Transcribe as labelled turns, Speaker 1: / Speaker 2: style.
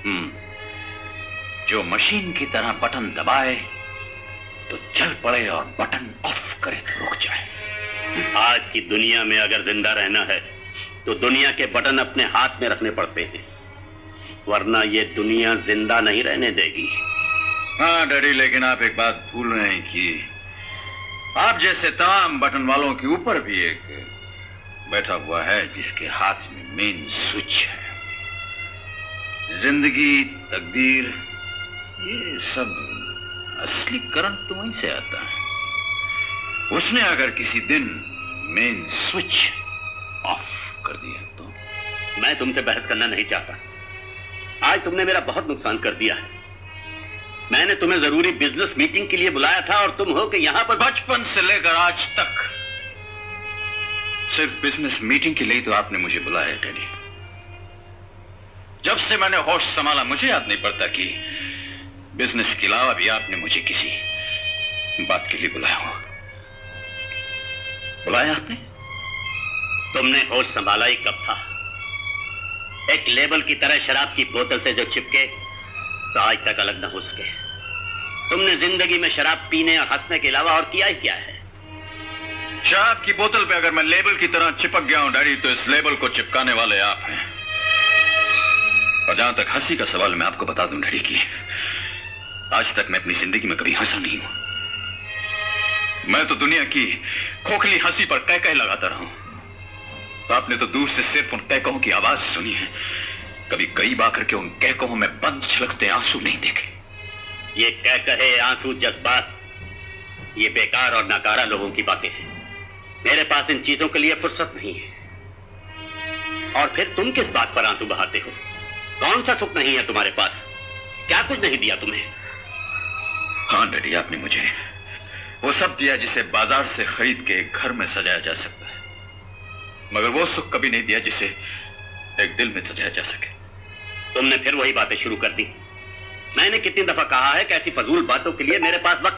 Speaker 1: जो मशीन की तरह बटन दबाए तो चल पड़े और बटन ऑफ करे तो रुक जाए।
Speaker 2: आज की दुनिया में अगर जिंदा रहना है तो दुनिया के बटन अपने हाथ में रखने पड़ते हैं, वरना ये दुनिया जिंदा नहीं रहने देगी।
Speaker 1: हाँ डैडी, लेकिन आप एक बात भूल रहे हैं कि आप जैसे तमाम बटन वालों के ऊपर भी एक बैठा हुआ है जिसके हाथ में मेन स्विच है। जिंदगी, तकदीर, ये सब असली करंट तो वहीं से आता है। उसने अगर किसी दिन मेन स्विच ऑफ कर दिया तो।
Speaker 2: मैं तुमसे बहस करना नहीं चाहता। आज तुमने मेरा बहुत नुकसान कर दिया है। मैंने तुम्हें जरूरी बिजनेस मीटिंग के लिए बुलाया था और तुम हो कि यहां पर
Speaker 1: बचपन से लेकर आज तक सिर्फ बिजनेस मीटिंग के लिए तो आपने मुझे बुलाया है डैडी। जब से मैंने होश संभाला मुझे याद नहीं पड़ता कि बिजनेस के अलावा भी आपने मुझे किसी बात के लिए बुलाया हो। बुलाया आपने?
Speaker 2: तुमने होश संभाला ही कब था? एक लेबल की तरह शराब की बोतल से जो चिपके तो आज तक अलग न हो सके। तुमने जिंदगी में शराब पीने और हंसने के अलावा और किया ही क्या है?
Speaker 1: शराब की बोतल पे अगर मैं लेबल की तरह चिपक गया हूं डैडी, तो इस लेबल को चिपकाने वाले आप हैं। और जहां तक हंसी का सवाल, मैं आपको बता दूं डैडी कि आज तक मैं अपनी जिंदगी में कभी हंसा नहीं हूं। मैं तो दुनिया की खोखली हंसी पर कह लगाता रहा हूं। तो आपने तो दूर से सिर्फ उन कहकों की आवाज सुनी है, कभी कई बार करके उन कहकों में बंद छलकते आंसू नहीं देखे।
Speaker 2: ये कह कहे, आंसू, जज्बात, ये बेकार और नाकारा लोगों की बातें हैं। मेरे पास इन चीजों के लिए फुर्सत नहीं है। और फिर तुम किस बात पर आंसू बहाते हो? कौन सा सुख नहीं है तुम्हारे पास? क्या कुछ नहीं दिया तुम्हें?
Speaker 1: हाँ डैडी, आपने मुझे वो सब दिया जिसे बाजार से खरीद के घर में सजाया जा सकता है, मगर वो सुख कभी नहीं दिया जिसे एक दिल में सजाया जा सके।
Speaker 2: तुमने फिर वही बातें शुरू कर दी। मैंने कितनी दफा कहा है कि ऐसी फजूल बातों के लिए मेरे पास वक्त